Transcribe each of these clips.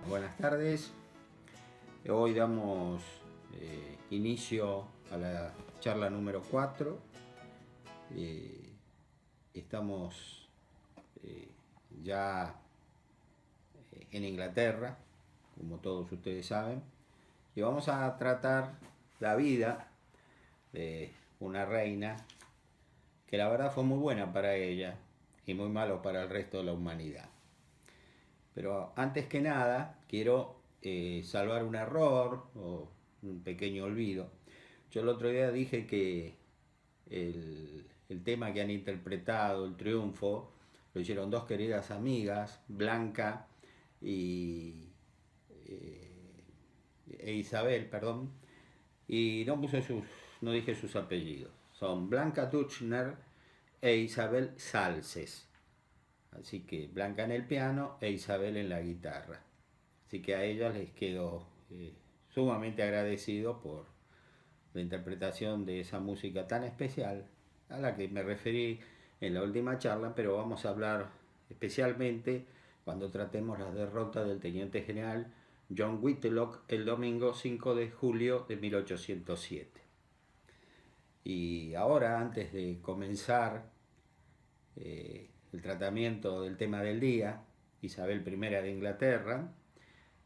Buenas tardes. Hoy damos inicio a la charla número 4. Estamos ya en Inglaterra, como todos ustedes saben, y vamos a tratar la vida de una reina que la verdad fue muy buena para ella y muy malo para el resto de la humanidad. Pero antes que nada quiero salvar un error o un pequeño olvido. Yo el otro día dije que el tema que han interpretado, el triunfo, lo hicieron dos queridas amigas, Blanca y Isabel, perdón, y no dije sus apellidos. Son Blanca Tuchner e Isabel Salces. Así que Blanca en el piano e Isabel en la guitarra. Así que a ellas les quedo sumamente agradecido por la interpretación de esa música tan especial a la que me referí en la última charla, pero vamos a hablar especialmente cuando tratemos la derrota del teniente general John Whitlock el domingo 5 de julio de 1807. Y ahora, antes de comenzar el tratamiento del tema del día, Isabel I de Inglaterra,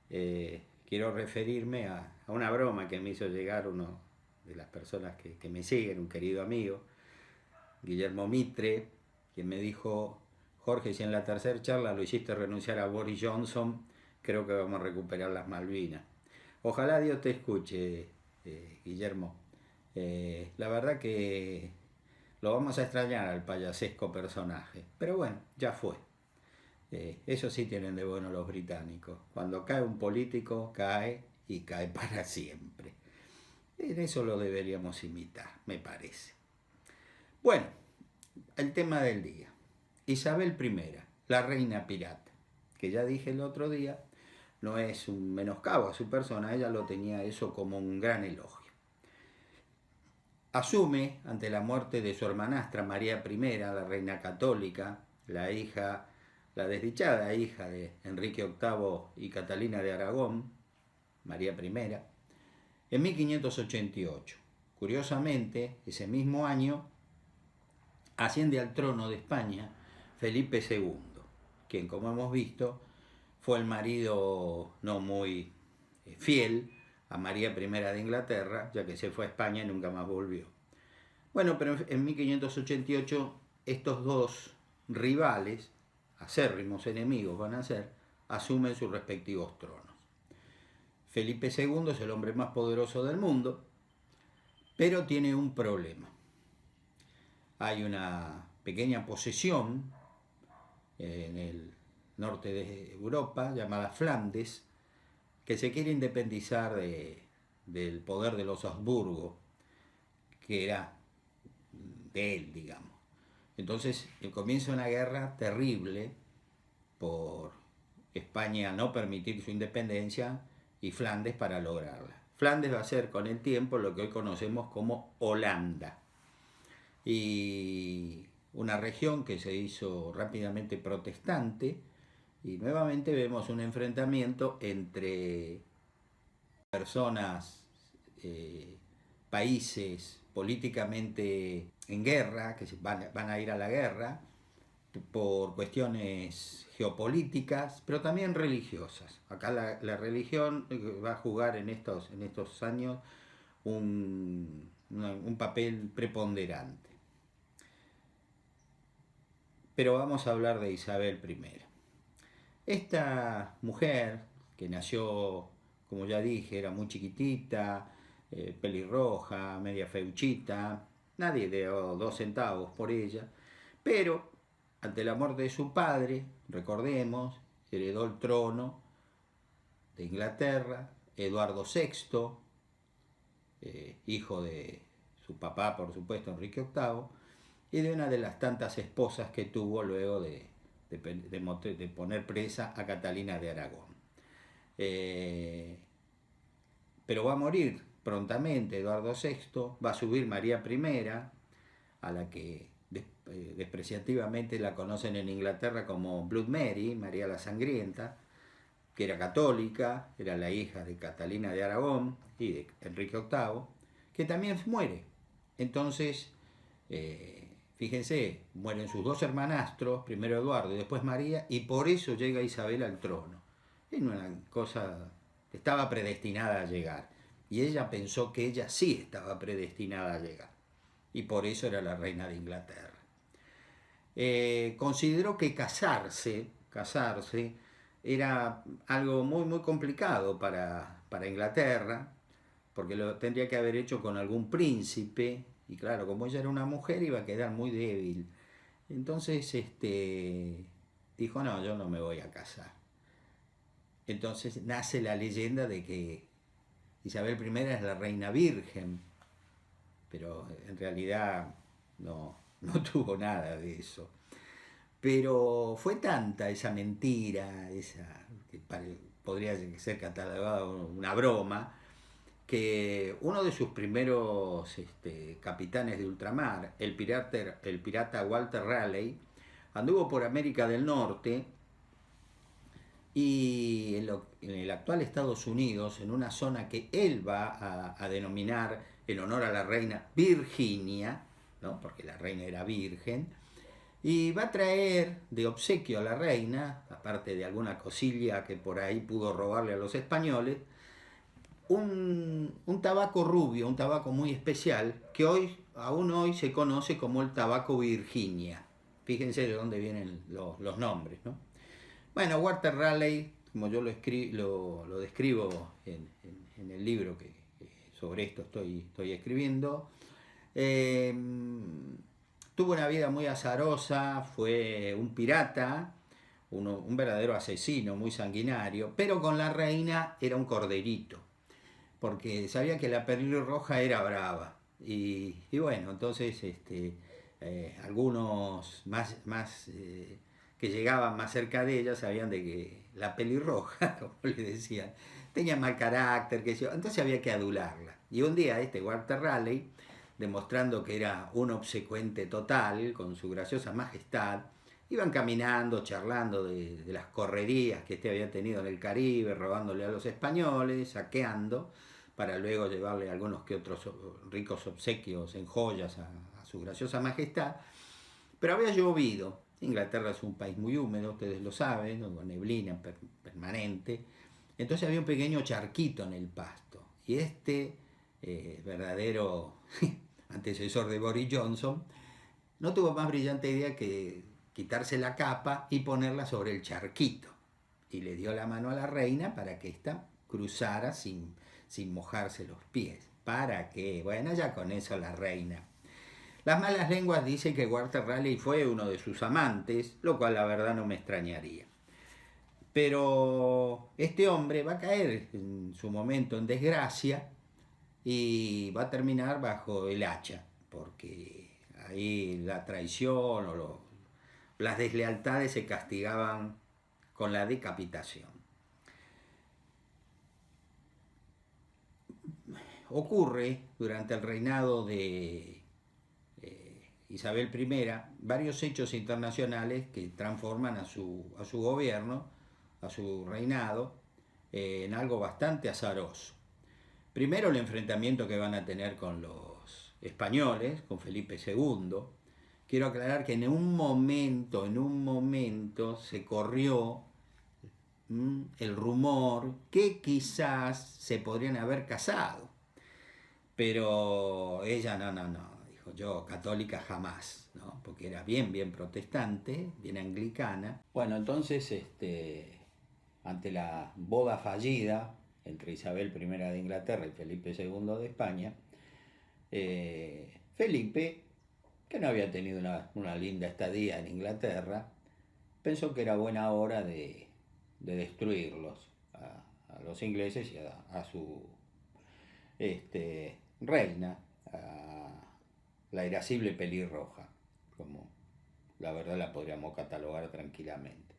quiero referirme a una broma que me hizo llegar uno de las personas que me siguen, un querido amigo, Guillermo Mitre, quien me dijo: Jorge, si en la tercera charla lo hiciste renunciar a Boris Johnson, creo que vamos a recuperar las Malvinas. Ojalá Dios te escuche, Guillermo. La verdad que lo vamos a extrañar al payasesco personaje, pero bueno, ya fue. Eso sí tienen de bueno los británicos. Cuando cae un político, cae y cae para siempre. En eso lo deberíamos imitar, me parece. Bueno, el tema del día. Isabel I, la reina pirata, que ya dije el otro día, no es un menoscabo a su persona, ella lo tenía eso como un gran elogio. Asume, ante la muerte de su hermanastra María I, la reina católica, la desdichada hija de Enrique VIII y Catalina de Aragón, María I, en 1588. Curiosamente, ese mismo año asciende al trono de España Felipe II, quien, como hemos visto, fue el marido no muy fiel a María I de Inglaterra, ya que se fue a España y nunca más volvió. Bueno, pero en 1588 estos dos rivales, acérrimos enemigos van a ser, asumen sus respectivos tronos. Felipe II es el hombre más poderoso del mundo, pero tiene un problema. Hay una pequeña posesión en el norte de Europa llamada Flandes, que se quiere independizar del poder de los Habsburgo, que era de él, digamos. Entonces comienza una guerra terrible por España no permitir su independencia y Flandes para lograrla. Flandes va a ser con el tiempo lo que hoy conocemos como Holanda, y una región que se hizo rápidamente protestante, y nuevamente vemos un enfrentamiento entre personas, países políticamente en guerra, que van a ir a la guerra por cuestiones geopolíticas, pero también religiosas. Acá la religión va a jugar en estos años un papel preponderante. Pero vamos a hablar de Isabel I. Esta mujer, que nació, como ya dije, era muy chiquitita, pelirroja, media feuchita, nadie dio 2 centavos por ella, pero ante la muerte de su padre, recordemos, heredó el trono de Inglaterra, Eduardo VI, hijo de su papá, por supuesto, Enrique VIII, y de una de las tantas esposas que tuvo luego de poner presa a Catalina de Aragón. Pero va a morir prontamente Eduardo VI, va a subir María I, a la que despreciativamente la conocen en Inglaterra como Blood Mary, María la Sangrienta, que era católica, era la hija de Catalina de Aragón y de Enrique VIII, que también muere. Entonces, fíjense, mueren sus dos hermanastros, primero Eduardo y después María, y por eso llega Isabel al trono. Es una cosa, estaba predestinada a llegar. Y ella pensó que ella sí estaba predestinada a llegar. Y por eso era la reina de Inglaterra. Consideró que casarse era algo muy, muy complicado para Inglaterra, porque lo tendría que haber hecho con algún príncipe, y claro, como ella era una mujer iba a quedar muy débil. Entonces dijo, no, yo no me voy a casar. Entonces nace la leyenda de que Isabel I es la reina virgen, pero en realidad no tuvo nada de eso. Pero fue tanta esa mentira, que podría ser catalogada una broma, que uno de sus primeros capitanes de ultramar, el pirata Walter Raleigh, anduvo por América del Norte y en el actual Estados Unidos, en una zona que él va a denominar en honor a la reina Virginia, ¿no? Porque la reina era virgen, y va a traer de obsequio a la reina, aparte de alguna cosilla que por ahí pudo robarle a los españoles, un tabaco rubio, un tabaco muy especial, que aún hoy se conoce como el tabaco Virginia. Fíjense de dónde vienen los nombres, ¿no? Bueno, Walter Raleigh, como yo lo describo en el libro que sobre esto estoy escribiendo, tuvo una vida muy azarosa, fue un pirata, un verdadero asesino, muy sanguinario, pero con la reina era un corderito, porque sabía que la pelirroja era brava. Y bueno, entonces algunos más que llegaban más cerca de ella sabían de que la pelirroja, como le decían, tenía mal carácter, entonces había que adularla. Y un día Walter Raleigh, demostrando que era un obsecuente total, con su graciosa majestad, iban caminando, charlando de las correrías que había tenido en el Caribe, robándole a los españoles, saqueando, para luego llevarle algunos que otros ricos obsequios en joyas a su graciosa majestad. Pero había llovido. Inglaterra es un país muy húmedo, ustedes lo saben, con neblina permanente. Entonces había un pequeño charquito en el pasto. Y verdadero antecesor de Boris Johnson, no tuvo más brillante idea que quitarse la capa y ponerla sobre el charquito. Y le dio la mano a la reina para que ésta cruzara sin mojarse los pies. ¿Para qué? Bueno, ya con eso la reina. Las malas lenguas dicen que Walter Raleigh fue uno de sus amantes, lo cual la verdad no me extrañaría. Pero este hombre va a caer en su momento en desgracia y va a terminar bajo el hacha, porque ahí la traición o las deslealtades se castigaban con la decapitación. Ocurre durante el reinado de Isabel I varios hechos internacionales que transforman a su gobierno, a su reinado, en algo bastante azaroso. Primero, el enfrentamiento que van a tener con los españoles, con Felipe II. Quiero aclarar que en un momento se corrió el rumor que quizás se podrían haber casado. Pero ella no, dijo, yo católica jamás, ¿no? Porque era bien protestante, bien anglicana. Bueno, entonces, ante la boda fallida entre Isabel I de Inglaterra y Felipe II de España, Felipe, que no había tenido una linda estadía en Inglaterra, pensó que era buena hora de destruirlos a los ingleses y a su reina, a la irascible pelirroja, como la verdad la podríamos catalogar tranquilamente.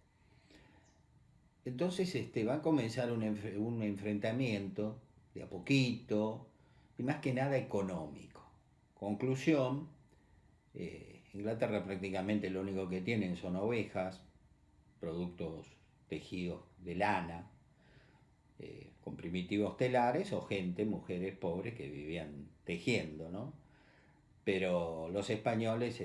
Entonces va a comenzar un enfrentamiento de a poquito y más que nada económico. Conclusión, Inglaterra prácticamente lo único que tienen son ovejas, productos tejidos de lana, primitivos telares o gente, mujeres pobres que vivían tejiendo, ¿no? Pero los españoles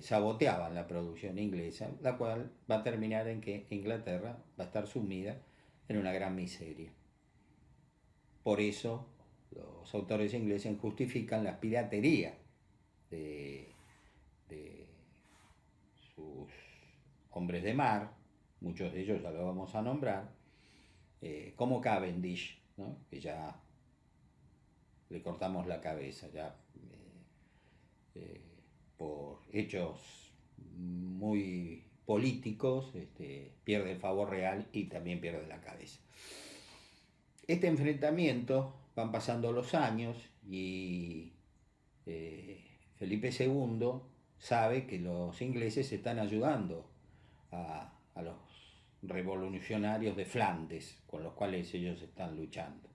saboteaban la producción inglesa, la cual va a terminar en que Inglaterra va a estar sumida en una gran miseria. Por eso los autores ingleses justifican la piratería de sus hombres de mar, muchos de ellos ya lo vamos a nombrar, como Cavendish, ¿no? Que ya le cortamos la cabeza, ya por hechos muy políticos, pierde el favor real y también pierde la cabeza. Este enfrentamiento, van pasando los años y Felipe II sabe que los ingleses están ayudando a los revolucionarios de Flandes, con los cuales ellos están luchando.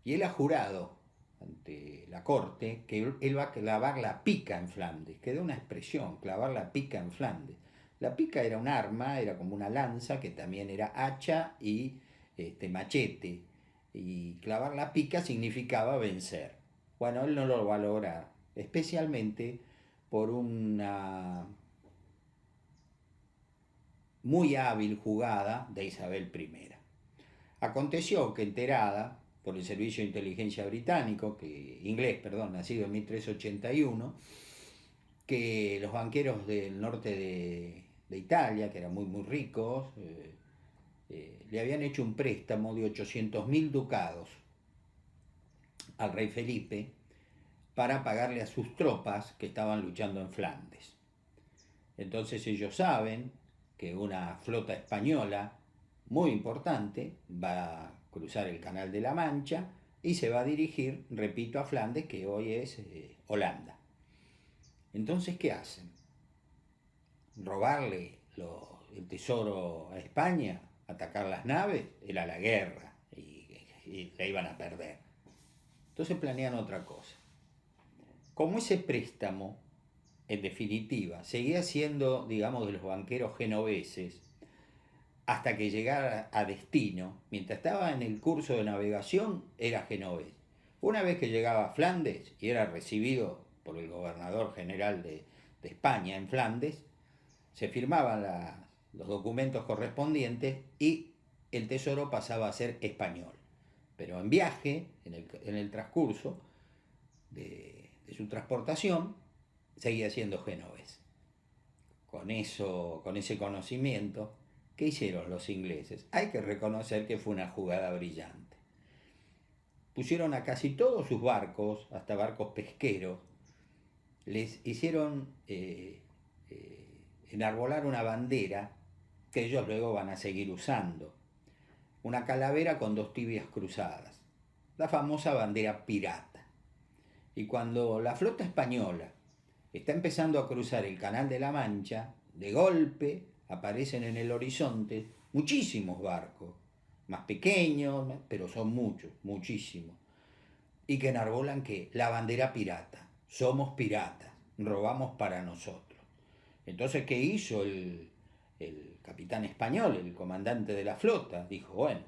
Y él ha jurado ante la corte que él va a clavar la pica en Flandes. Quedó una expresión, clavar la pica en Flandes. La pica era un arma, era como una lanza, que también era hacha y machete. Y clavar la pica significaba vencer. Bueno, él no lo va a lograr, especialmente por una muy hábil jugada de Isabel I. Aconteció que, enterada por el Servicio de Inteligencia británico, nacido en 1381, que los banqueros del norte de Italia, que eran muy ricos, le habían hecho un préstamo de 800.000 ducados al rey Felipe para pagarle a sus tropas que estaban luchando en Flandes. Entonces ellos saben que una flota española muy importante va a cruzar el Canal de la Mancha y se va a dirigir, repito, a Flandes, que hoy es Holanda. Entonces, ¿qué hacen? ¿Robarle el tesoro a España? ¿Atacar las naves? Era la guerra y la iban a perder. Entonces planean otra cosa. Como ese préstamo, en definitiva, seguía siendo, digamos, de los banqueros genoveses, hasta que llegara a destino, mientras estaba en el curso de navegación, era genovés. Una vez que llegaba a Flandes y era recibido por el gobernador general de España en Flandes, se firmaban los documentos correspondientes y el tesoro pasaba a ser español. Pero en viaje, en el transcurso de su transportación, seguía siendo genovés. Con ese conocimiento, ¿qué hicieron los ingleses? Hay que reconocer que fue una jugada brillante. Pusieron a casi todos sus barcos, hasta barcos pesqueros, les hicieron enarbolar una bandera que ellos luego van a seguir usando. Una calavera con dos tibias cruzadas, la famosa bandera pirata. Y cuando la flota española está empezando a cruzar el Canal de la Mancha, de golpe aparecen en el horizonte muchísimos barcos, más pequeños, pero son muchos, muchísimos, y que enarbolan que la bandera pirata, somos piratas, robamos para nosotros. Entonces, ¿qué hizo el capitán español, el comandante de la flota? Dijo, bueno,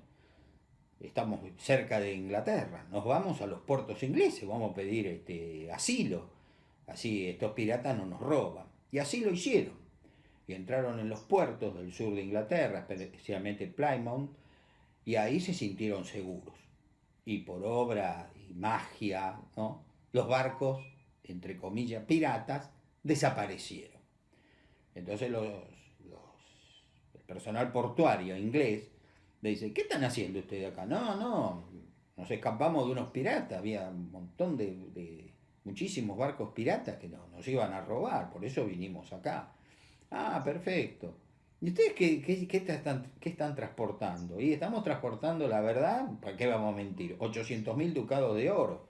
estamos cerca de Inglaterra, nos vamos a los puertos ingleses, vamos a pedir asilo, así estos piratas no nos roban. Y así lo hicieron. Y entraron en los puertos del sur de Inglaterra, especialmente Plymouth, y ahí se sintieron seguros. Y por obra y magia, ¿no?, los barcos, entre comillas, piratas, desaparecieron. Entonces el personal portuario inglés le dice, ¿qué están haciendo ustedes acá? No, nos escapamos de unos piratas, había un montón de muchísimos barcos piratas que nos iban a robar, por eso vinimos acá. Ah, perfecto. ¿Y ustedes qué están transportando? Y estamos transportando, la verdad, ¿para qué vamos a mentir? 800.000 ducados de oro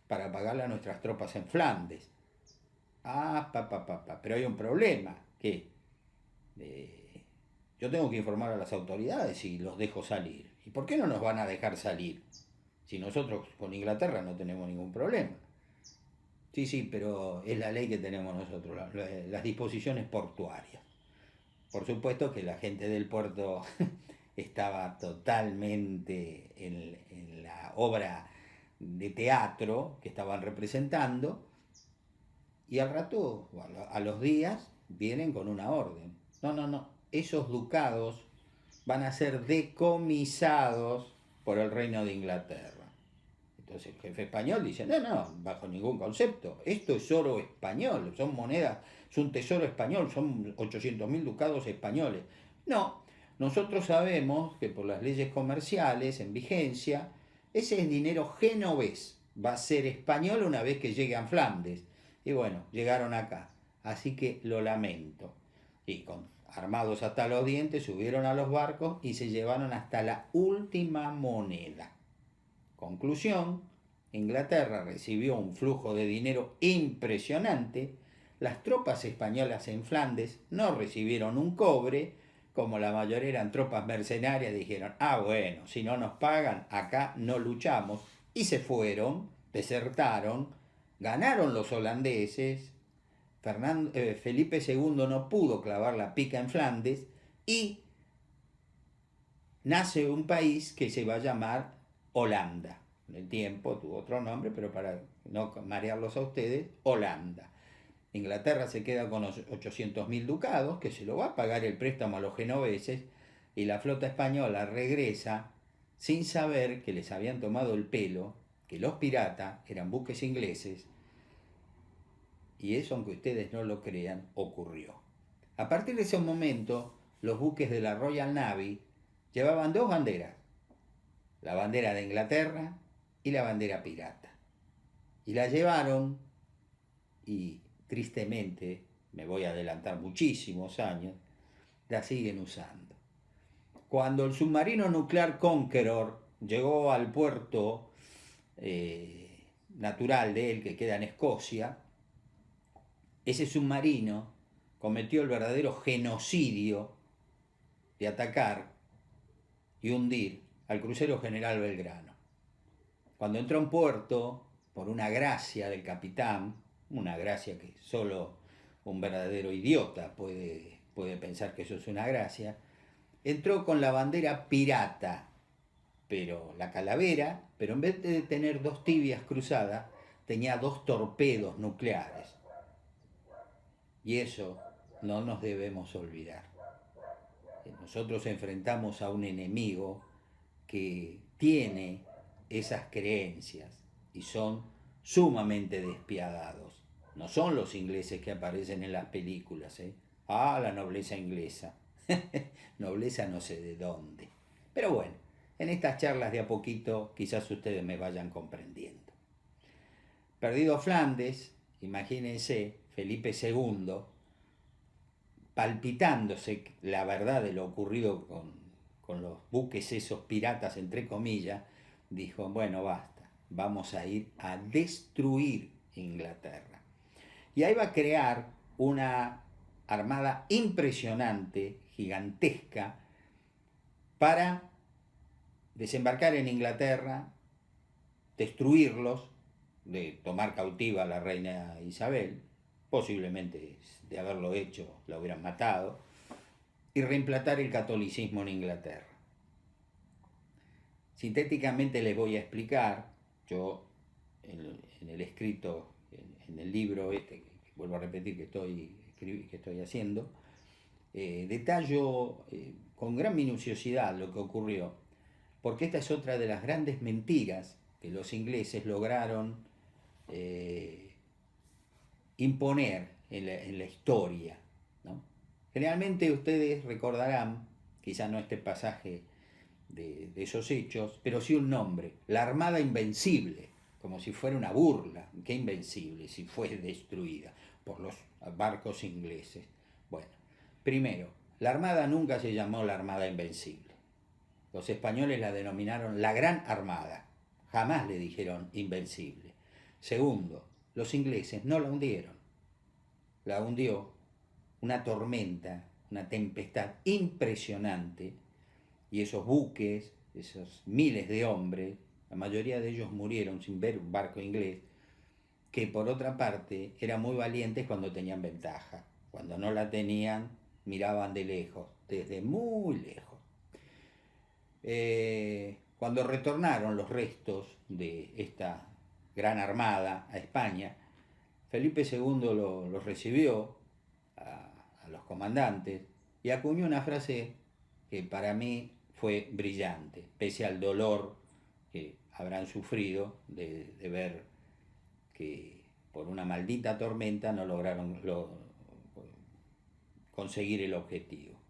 para pagarle a nuestras tropas en Flandes. Ah, pero hay un problema, que yo tengo que informar a las autoridades y los dejo salir. ¿Y por qué no nos van a dejar salir? Si nosotros con Inglaterra no tenemos ningún problema. Sí, pero es la ley que tenemos nosotros, las disposiciones portuarias. Por supuesto que la gente del puerto estaba totalmente en la obra de teatro que estaban representando, y al rato, a los días, vienen con una orden. No, no, no, esos ducados van a ser decomisados por el Reino de Inglaterra. Entonces el jefe español dice, no, no, bajo ningún concepto, esto es oro español, son monedas, es un tesoro español, son 800.000 ducados españoles. No, nosotros sabemos que por las leyes comerciales en vigencia, ese es dinero genovés, va a ser español una vez que llegue a Flandes. Y bueno, llegaron acá, así que lo lamento. Y armados hasta los dientes, subieron a los barcos y se llevaron hasta la última moneda. Conclusión, Inglaterra recibió un flujo de dinero impresionante, las tropas españolas en Flandes no recibieron un cobre, como la mayoría eran tropas mercenarias, dijeron, bueno, si no nos pagan, acá no luchamos, y se fueron, desertaron, ganaron los holandeses, Felipe II no pudo clavar la pica en Flandes, y nace un país que se va a llamar Holanda. En el tiempo tuvo otro nombre, pero para no marearlos a ustedes, Holanda. Inglaterra se queda con los 800.000 ducados, que se lo va a pagar el préstamo a los genoveses, y la flota española regresa sin saber que les habían tomado el pelo, que los piratas eran buques ingleses, y eso, aunque ustedes no lo crean, ocurrió. A partir de ese momento, los buques de la Royal Navy llevaban dos banderas, la bandera de Inglaterra y la bandera pirata. Y la llevaron, y tristemente, me voy a adelantar muchísimos años, la siguen usando. Cuando el submarino nuclear Conqueror llegó al puerto natural de él, que queda en Escocia, ese submarino cometió el verdadero genocidio de atacar y hundir al crucero General Belgrano. Cuando entró en puerto, por una gracia del capitán, una gracia que solo un verdadero idiota puede pensar que eso es una gracia, entró con la bandera pirata, pero la calavera, pero en vez de tener dos tibias cruzadas, tenía dos torpedos nucleares. Y eso no nos debemos olvidar. Nosotros enfrentamos a un enemigo que tiene esas creencias y son sumamente despiadados. No son los ingleses que aparecen en las películas, la nobleza inglesa. Nobleza no sé de dónde. Pero bueno, en estas charlas de a poquito quizás ustedes me vayan comprendiendo. Perdido Flandes, imagínense, Felipe II, palpitándose la verdad de lo ocurrido con los buques esos piratas, entre comillas, dijo, bueno, basta, vamos a ir a destruir Inglaterra. Y ahí va a crear una armada impresionante, gigantesca, para desembarcar en Inglaterra, destruirlos, de tomar cautiva a la reina Isabel, posiblemente de haberlo hecho la hubieran matado, y reimplantar el catolicismo en Inglaterra. Sintéticamente les voy a explicar, yo en el escrito, en el libro que vuelvo a repetir que estoy haciendo, detallo con gran minuciosidad lo que ocurrió, porque esta es otra de las grandes mentiras que los ingleses lograron imponer en la historia, ¿no? Generalmente ustedes recordarán, quizá no este pasaje de esos hechos, pero sí un nombre, la Armada Invencible, como si fuera una burla. ¿Qué invencible? Si fue destruida por los barcos ingleses. Bueno, primero, la Armada nunca se llamó la Armada Invencible. Los españoles la denominaron la Gran Armada, jamás le dijeron Invencible. Segundo, los ingleses no la hundieron, la hundió una tormenta, una tempestad impresionante, y esos buques, esos miles de hombres, la mayoría de ellos murieron sin ver un barco inglés, que por otra parte eran muy valientes cuando tenían ventaja. Cuando no la tenían, miraban de lejos, desde muy lejos. Cuando retornaron los restos de esta gran armada a España, Felipe II los recibió a los comandantes y acuñó una frase que para mí fue brillante, pese al dolor que habrán sufrido de ver que por una maldita tormenta no lograron conseguir el objetivo.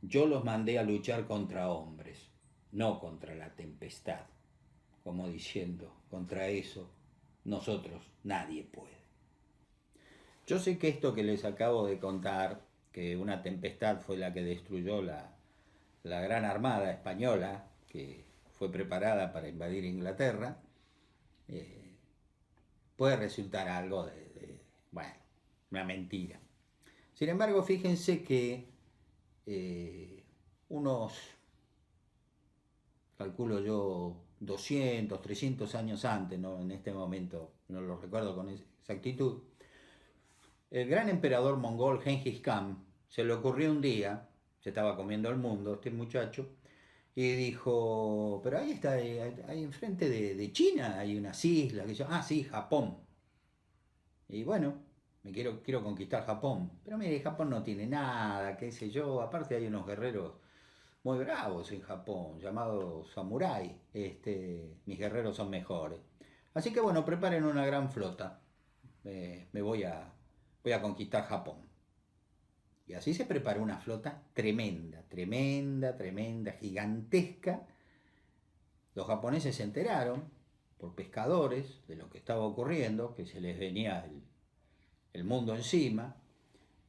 Yo los mandé a luchar contra hombres, no contra la tempestad, como diciendo, contra eso nosotros nadie puede. Yo sé que esto que les acabo de contar, que una tempestad fue la que destruyó la gran armada española que fue preparada para invadir Inglaterra, puede resultar algo bueno, una mentira. Sin embargo, fíjense que unos, calculo yo, 200, 300 años antes, ¿no? En este momento no lo recuerdo con exactitud, el gran emperador mongol Genghis Khan se le ocurrió un día, se estaba comiendo el mundo este muchacho, y dijo, pero ahí está, ahí enfrente de China hay unas islas, que yo, sí, Japón. Y bueno, quiero conquistar Japón. Pero mire, Japón no tiene nada, qué sé yo, aparte hay unos guerreros muy bravos en Japón, llamados samurái. Mis guerreros son mejores. Así que bueno, preparen una gran flota. Voy a conquistar Japón. Y así se preparó una flota tremenda, gigantesca. Los japoneses se enteraron, por pescadores, de lo que estaba ocurriendo, que se les venía el mundo encima.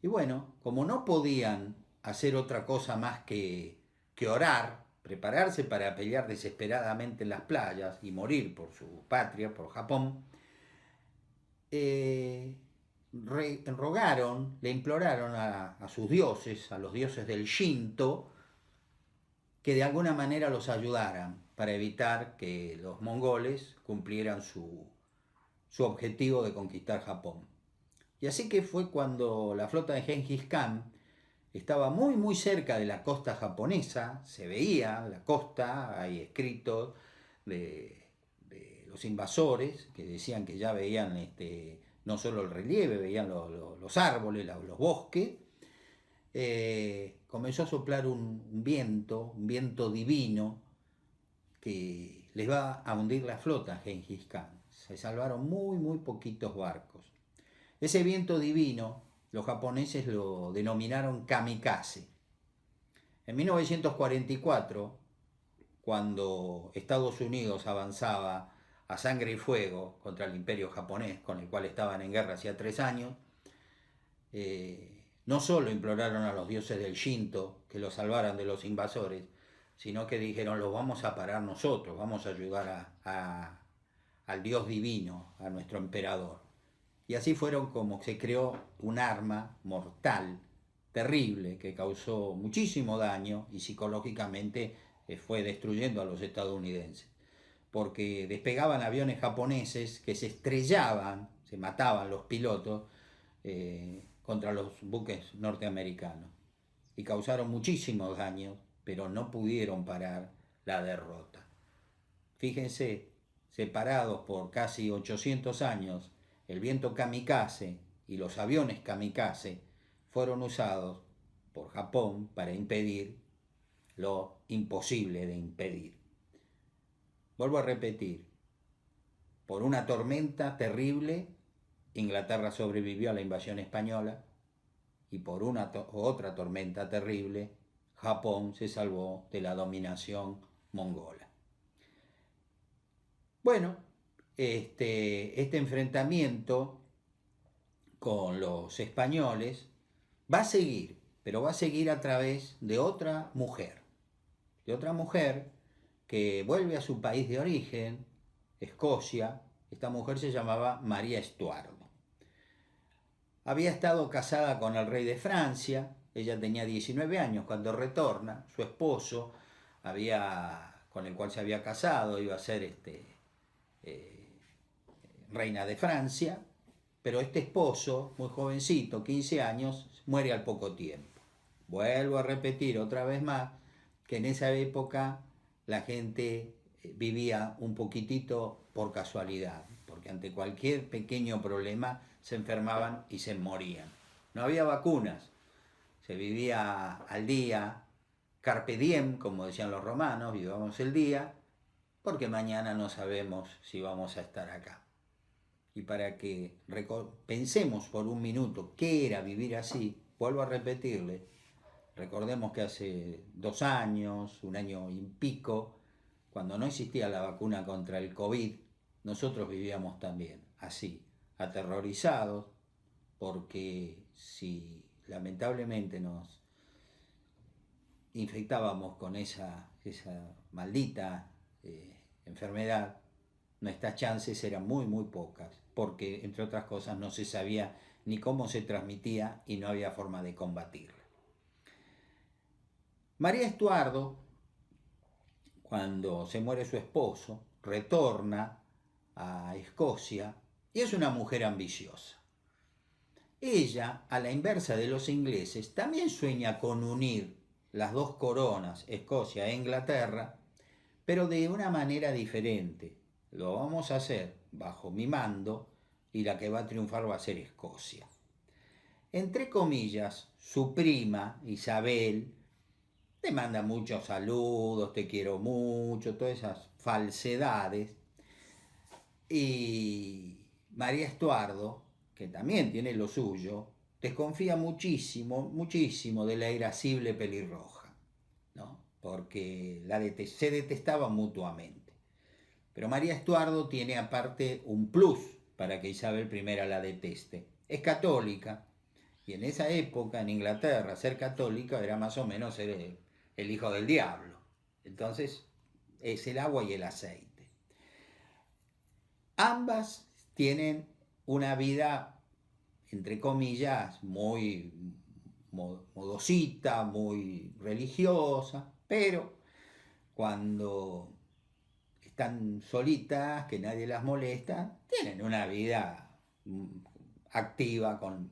Y bueno, como no podían hacer otra cosa más que orar, prepararse para pelear desesperadamente en las playas y morir por su patria, por Japón, rogaron, le imploraron a sus dioses, a los dioses del Shinto, que de alguna manera los ayudaran para evitar que los mongoles cumplieran su objetivo de conquistar Japón. Y así que fue cuando la flota de Genghis Khan estaba muy cerca de la costa japonesa, se veía la costa, hay escritos de los invasores que decían que ya veían no solo el relieve, veían los árboles, los bosques. Comenzó a soplar un viento divino que les va a hundir la flota a Genghis Khan. Se salvaron muy poquitos barcos. Ese viento divino, los japoneses lo denominaron kamikaze. En 1944, cuando Estados Unidos avanzaba a sangre y fuego contra el imperio japonés, con el cual estaban en guerra hacía 3 años, no solo imploraron a los dioses del Shinto que los salvaran de los invasores, sino que dijeron, los vamos a parar nosotros, vamos a ayudar al Dios divino, a nuestro emperador. Y así fueron como se creó un arma mortal, terrible, que causó muchísimo daño y psicológicamente fue destruyendo a los estadounidenses. Porque despegaban aviones japoneses que se estrellaban, se mataban los pilotos contra los buques norteamericanos. Y causaron muchísimos daños, pero no pudieron parar la derrota. Fíjense, separados por casi 800 años, el viento kamikaze y los aviones kamikaze fueron usados por Japón para impedir lo imposible de impedir. Vuelvo a repetir, por una tormenta terrible, Inglaterra sobrevivió a la invasión española y por otra tormenta terrible, Japón se salvó de la dominación mongola. Bueno, este enfrentamiento con los españoles va a seguir, pero va a seguir a través de otra mujer que vuelve a su país de origen, Escocia. Esta mujer se llamaba María Estuardo. Había estado casada con el rey de Francia, ella tenía 19 años cuando retorna, su esposo, con el cual se había casado, iba a ser reina de Francia, pero este esposo, muy jovencito, 15 años, muere al poco tiempo. Vuelvo a repetir otra vez más que en esa época la gente vivía un poquitito por casualidad, porque ante cualquier pequeño problema se enfermaban y se morían. No había vacunas, se vivía al día, carpe diem, como decían los romanos, vivamos el día, porque mañana no sabemos si vamos a estar acá. Y para que pensemos por un minuto qué era vivir así, vuelvo a repetirle, recordemos que hace 2 años, 1 año y pico, cuando no existía la vacuna contra el COVID, nosotros vivíamos también así, aterrorizados, porque si lamentablemente nos infectábamos con esa maldita enfermedad, nuestras chances eran muy muy pocas, porque entre otras cosas no se sabía ni cómo se transmitía y no había forma de combatirla. María Estuardo, cuando se muere su esposo, retorna a Escocia y es una mujer ambiciosa. Ella, a la inversa de los ingleses, también sueña con unir las 2 coronas, Escocia e Inglaterra, pero de una manera diferente. Lo vamos a hacer bajo mi mando y la que va a triunfar va a ser Escocia. Entre comillas, su prima, Isabel, le manda muchos saludos, te quiero mucho, todas esas falsedades. Y María Estuardo, que también tiene lo suyo, desconfía muchísimo, muchísimo de la irascible pelirroja, ¿no? Porque se detestaban mutuamente. Pero María Estuardo tiene aparte un plus para que Isabel I la deteste. Es católica, y en esa época en Inglaterra ser católica era más o menos ser el hijo del diablo. Entonces es el agua y el aceite. Ambas tienen una vida, entre comillas, muy modosita, muy religiosa, pero cuando están solitas, que nadie las molesta, tienen una vida activa con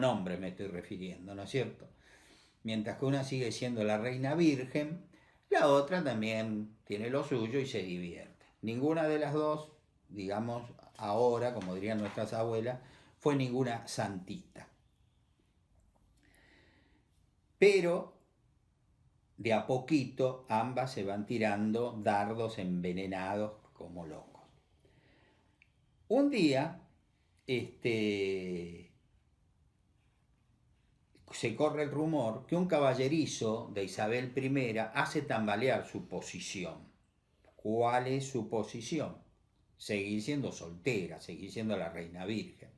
hombres, me estoy refiriendo, ¿no es cierto? Mientras que una sigue siendo la reina virgen, la otra también tiene lo suyo y se divierte. Ninguna de las dos, digamos ahora, como dirían nuestras abuelas, fue ninguna santita. Pero de a poquito ambas se van tirando dardos envenenados como locos. Un día, se corre el rumor que un caballerizo de Isabel I hace tambalear su posición. ¿Cuál es su posición? Seguir siendo soltera, seguir siendo la reina virgen.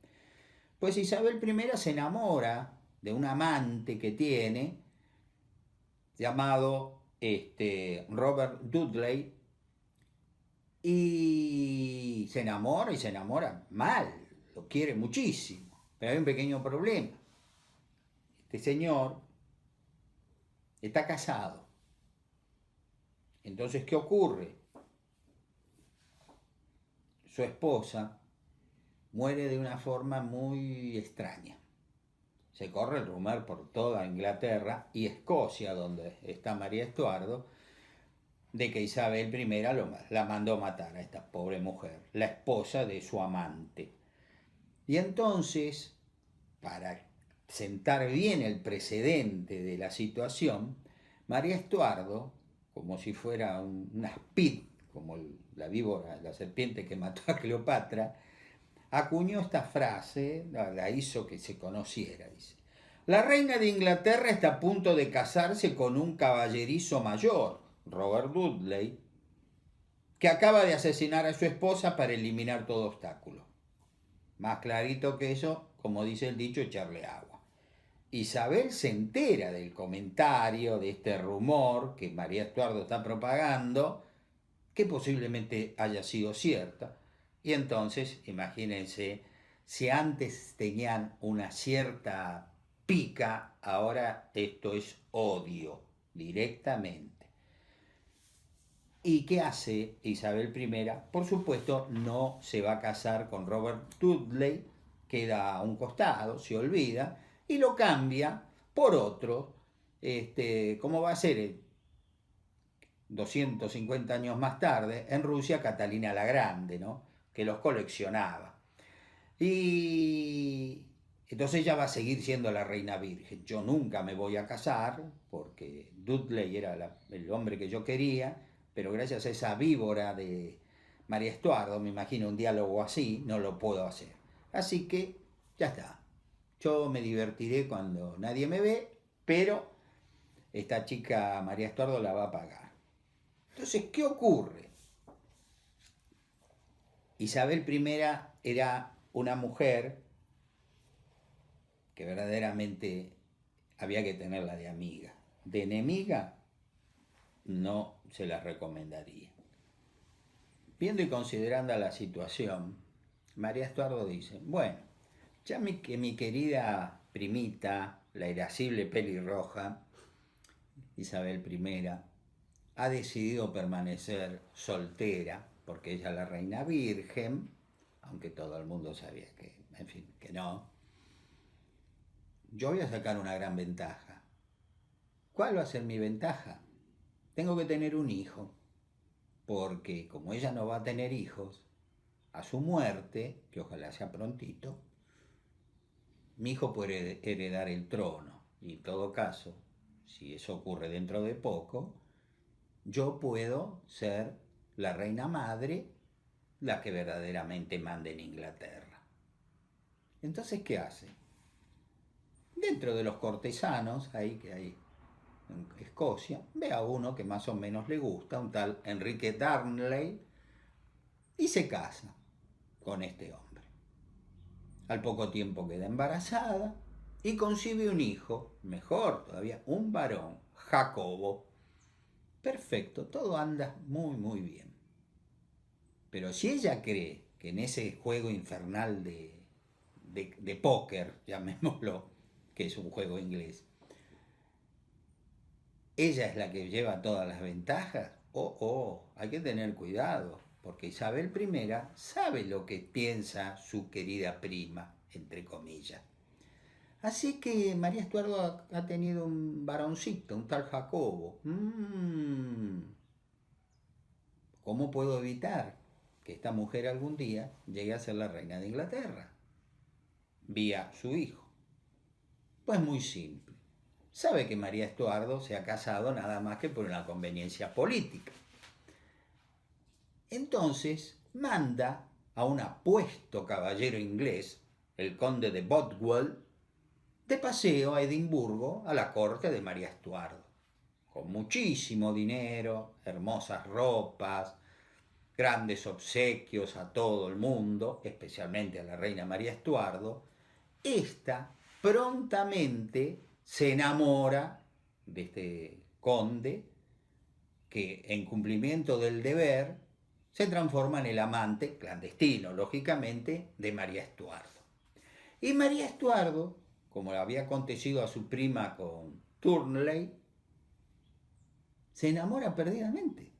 Pues Isabel I se enamora de un amante que tiene, llamado Robert Dudley, y se enamora mal, lo quiere muchísimo, pero hay un pequeño problema. Este señor está casado. Entonces, ¿qué ocurre? Su esposa muere de una forma muy extraña. Se corre el rumor por toda Inglaterra y Escocia, donde está María Estuardo, de que Isabel I la mandó matar a esta pobre mujer, la esposa de su amante. Y entonces, para sentar bien el precedente de la situación, María Estuardo, como si fuera una spid, como la víbora, la serpiente que mató a Cleopatra, acuñó esta frase, la hizo que se conociera, dice: la reina de Inglaterra está a punto de casarse con un caballerizo mayor, Robert Dudley, que acaba de asesinar a su esposa para eliminar todo obstáculo. Más clarito que eso, como dice el dicho, echarle agua. Isabel se entera del comentario, de este rumor que María Estuardo está propagando, que posiblemente haya sido cierta. Y entonces, imagínense, si antes tenían una cierta pica, ahora esto es odio, directamente. ¿Y qué hace Isabel I? Por supuesto, no se va a casar con Robert Dudley, queda a un costado, se olvida, y lo cambia por otro, ¿cómo va a ser? 250 años más tarde, en Rusia, Catalina la Grande, ¿no? Que los coleccionaba. Y entonces ella va a seguir siendo la reina virgen. Yo nunca me voy a casar, porque Dudley era el hombre que yo quería, pero gracias a esa víbora de María Estuardo, me imagino un diálogo así, no lo puedo hacer. Así que ya está. Yo me divertiré cuando nadie me ve, pero esta chica María Estuardo la va a pagar. Entonces, ¿qué ocurre? Isabel I era una mujer que verdaderamente había que tenerla de amiga. De enemiga no se la recomendaría. Viendo y considerando la situación, María Estuardo dice, bueno, ya que mi querida primita, la irascible pelirroja, Isabel I, ha decidido permanecer soltera, porque ella es la reina virgen, aunque todo el mundo sabía que, en fin, que no, yo voy a sacar una gran ventaja. ¿Cuál va a ser mi ventaja? Tengo que tener un hijo, porque como ella no va a tener hijos, a su muerte, que ojalá sea prontito, mi hijo puede heredar el trono. Y en todo caso, si eso ocurre dentro de poco, yo puedo ser la reina madre, la que verdaderamente mande en Inglaterra. Entonces, ¿qué hace? Dentro de los cortesanos, ahí que hay en Escocia, ve a uno que más o menos le gusta, un tal Enrique Darnley, y se casa con este hombre. Al poco tiempo queda embarazada y concibe un hijo, mejor todavía, un varón, Jacobo. Perfecto, todo anda muy bien. Pero si ella cree que en ese juego infernal de póker, llamémoslo, que es un juego inglés, ella es la que lleva todas las ventajas, hay que tener cuidado, porque Isabel I sabe lo que piensa su querida prima, entre comillas. Así que María Estuardo ha tenido un varoncito, un tal Jacobo. ¿Cómo puedo evitar que esta mujer algún día llegue a ser la reina de Inglaterra? Vía su hijo. Pues muy simple. Sabe que María Estuardo se ha casado nada más que por una conveniencia política. Entonces manda a un apuesto caballero inglés, el conde de Bothwell, de paseo a Edimburgo a la corte de María Estuardo, con muchísimo dinero, hermosas ropas, grandes obsequios a todo el mundo, especialmente a la reina María Estuardo. Esta prontamente se enamora de este conde, que en cumplimiento del deber se transforma en el amante, clandestino lógicamente, de María Estuardo. Y María Estuardo, como le había acontecido a su prima con Turnley, se enamora perdidamente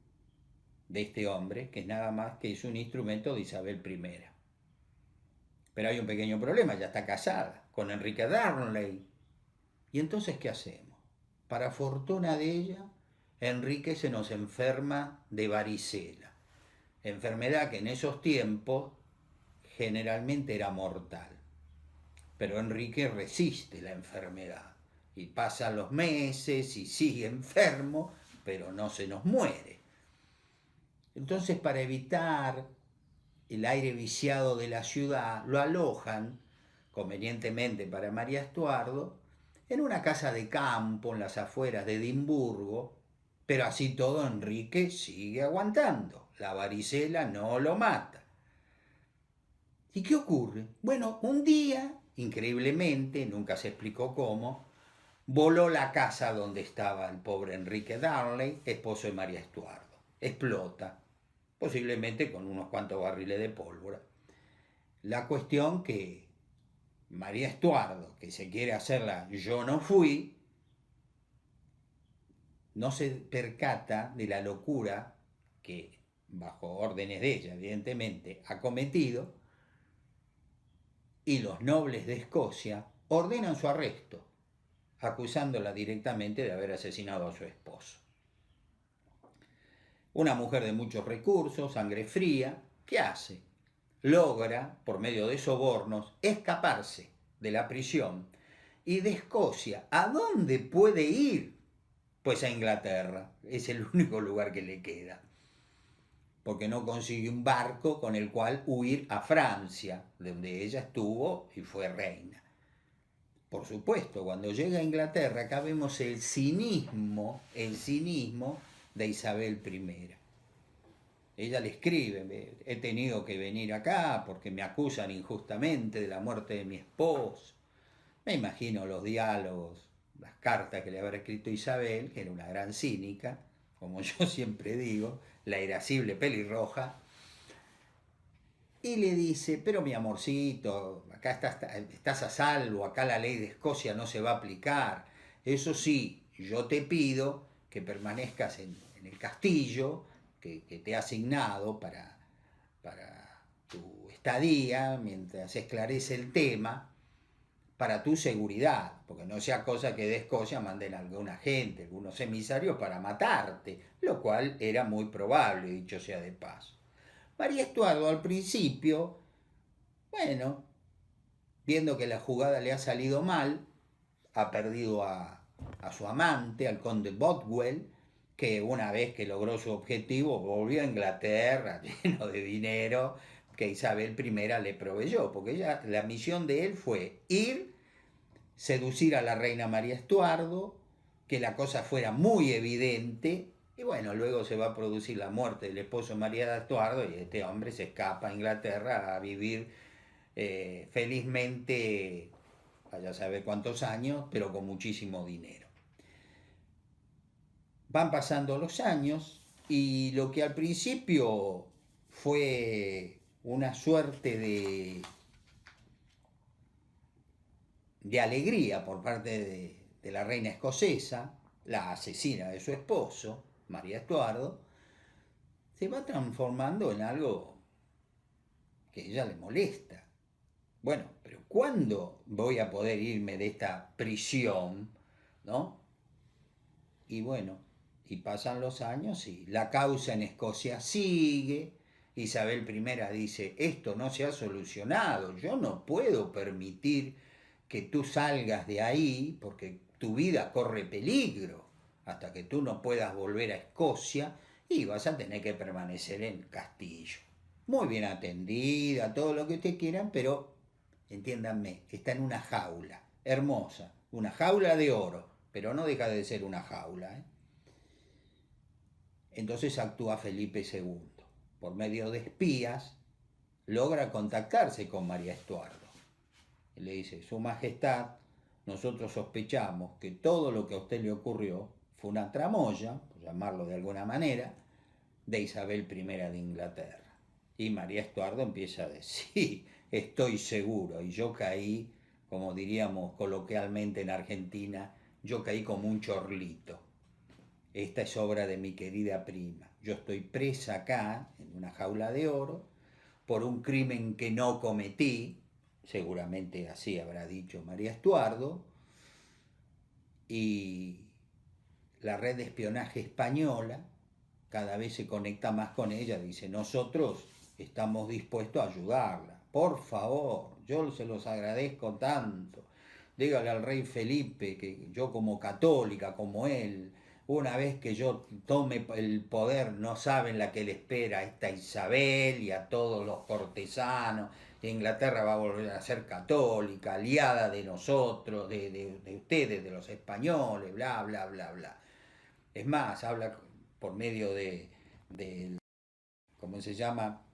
de este hombre, que es nada más que es un instrumento de Isabel I. Pero hay un pequeño problema, ya está casada con Enrique Darnley. ¿Y entonces qué hacemos? Para fortuna de ella, Enrique se nos enferma de varicela, enfermedad que en esos tiempos generalmente era mortal. Pero Enrique resiste la enfermedad y pasan los meses y sigue enfermo, pero no se nos muere. Entonces, para evitar el aire viciado de la ciudad, lo alojan, convenientemente para María Estuardo, en una casa de campo en las afueras de Edimburgo, pero así todo Enrique sigue aguantando. La varicela no lo mata. ¿Y qué ocurre? Bueno, un día, increíblemente, nunca se explicó cómo, voló la casa donde estaba el pobre Enrique Darnley, esposo de María Estuardo. Explota, posiblemente con unos cuantos barriles de pólvora. La cuestión que María Estuardo, que se quiere hacerla yo no fui, no se percata de la locura que, bajo órdenes de ella, evidentemente, ha cometido, y los nobles de Escocia ordenan su arresto, acusándola directamente de haber asesinado a su esposo. Una mujer de muchos recursos, sangre fría, ¿qué hace? Logra, por medio de sobornos, escaparse de la prisión y de Escocia. ¿A dónde puede ir? Pues a Inglaterra. Es el único lugar que le queda. Porque no consigue un barco con el cual huir a Francia, donde ella estuvo y fue reina. Por supuesto, cuando llega a Inglaterra, acá vemos el cinismo de Isabel I. Ella le escribe: he tenido que venir acá porque me acusan injustamente de la muerte de mi esposo. Me imagino los diálogos, las cartas que le habrá escrito Isabel, que era una gran cínica, como yo siempre digo, la irascible pelirroja, y le dice: pero mi amorcito, acá estás a salvo, acá la ley de Escocia no se va a aplicar. Eso sí, yo te pido que permanezcas en el castillo que te he asignado para tu estadía, mientras se esclarece el tema, para tu seguridad, porque no sea cosa que de Escocia manden a alguna gente, algunos emisarios para matarte, lo cual era muy probable, dicho sea de paso. María Estuardo al principio, bueno, viendo que la jugada le ha salido mal, ha perdido a su amante, al conde Bothwell, que una vez que logró su objetivo volvió a Inglaterra lleno de dinero que Isabel I le proveyó, porque ella, la misión de él fue ir, seducir a la reina María Estuardo, que la cosa fuera muy evidente, y bueno, luego se va a producir la muerte del esposo de María Estuardo y este hombre se escapa a Inglaterra a vivir felizmente, vaya a saber cuántos años, pero con muchísimo dinero. Van pasando los años y lo que al principio fue una suerte de alegría por parte de la reina escocesa, la asesina de su esposo, María Estuardo, se va transformando en algo que a ella le molesta. Bueno, pero ¿cuándo voy a poder irme de esta prisión? ¿No? Y bueno, y pasan los años y la causa en Escocia sigue. Isabel I dice: esto no se ha solucionado, yo no puedo permitir que tú salgas de ahí porque tu vida corre peligro hasta que tú no puedas volver a Escocia y vas a tener que permanecer en el castillo. Muy bien atendida, todo lo que ustedes quieran, pero entiéndanme, está en una jaula hermosa, una jaula de oro, pero no deja de ser una jaula. Entonces actúa Felipe II. Por medio de espías, logra contactarse con María Estuardo. Y le dice: Su Majestad, nosotros sospechamos que todo lo que a usted le ocurrió fue una tramoya, por llamarlo de alguna manera, de Isabel I de Inglaterra. Y María Estuardo empieza a decir: sí, estoy seguro. Y yo caí, como diríamos coloquialmente en Argentina, yo caí como un chorlito. Esta es obra de mi querida prima. Yo estoy presa acá, en una jaula de oro, por un crimen que no cometí, seguramente así habrá dicho María Estuardo, y la red de espionaje española cada vez se conecta más con ella, dice: nosotros estamos dispuestos a ayudarla, por favor, yo se los agradezco tanto, dígale al rey Felipe que yo, como católica, como él, una vez que yo tome el poder, no saben la que le espera a esta Isabel y a todos los cortesanos. Inglaterra va a volver a ser católica, aliada de nosotros, de ustedes, de los españoles, bla, bla, bla, bla. Es más, habla por medio de ¿cómo se llama?,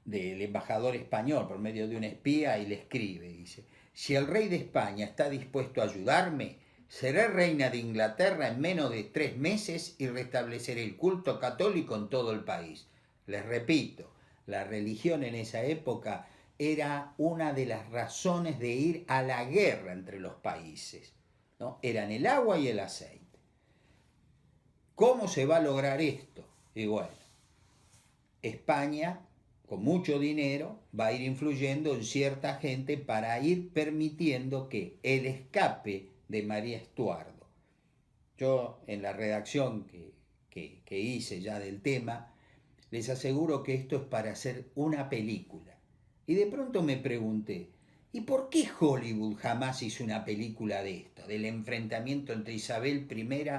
del embajador español, por medio de un espía, y le escribe, dice: si el rey de España está dispuesto a ayudarme, seré reina de Inglaterra en menos de 3 meses y restableceré el culto católico en todo el país. Les repito, la religión en esa época era una de las razones de ir a la guerra entre los países, ¿no? Eran el agua y el aceite. ¿Cómo se va a lograr esto? Y bueno, España, con mucho dinero, va a ir influyendo en cierta gente para ir permitiendo que el escape de María Estuardo. Yo, en la redacción que que hice ya del tema, les aseguro que esto es para hacer una película. Y de pronto me pregunté, ¿y por qué Hollywood jamás hizo una película de esto, del enfrentamiento entre Isabel I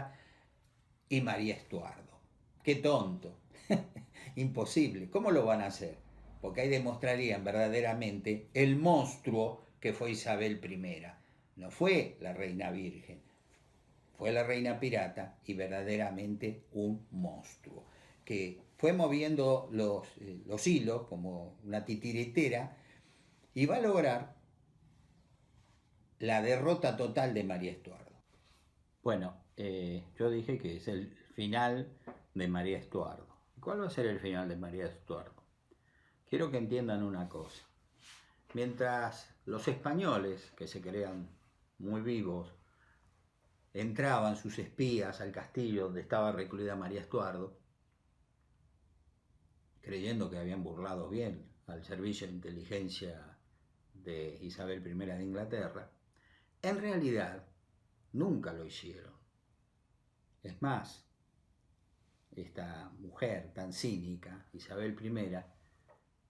y María Estuardo? ¡Qué tonto! Imposible. ¿Cómo lo van a hacer? Porque ahí demostrarían verdaderamente el monstruo que fue Isabel I. No fue la reina virgen, fue la reina pirata y verdaderamente un monstruo, que fue moviendo los hilos como una titiritera y va a lograr la derrota total de María Estuardo. Bueno, yo dije que es el final de María Estuardo. ¿Cuál va a ser el final de María Estuardo? Quiero que entiendan una cosa. Mientras los españoles, que se crean muy vivos, entraban sus espías al castillo donde estaba recluida María Estuardo, creyendo que habían burlado bien al servicio de inteligencia de Isabel I de Inglaterra, en realidad nunca lo hicieron. Es más, esta mujer tan cínica, Isabel I,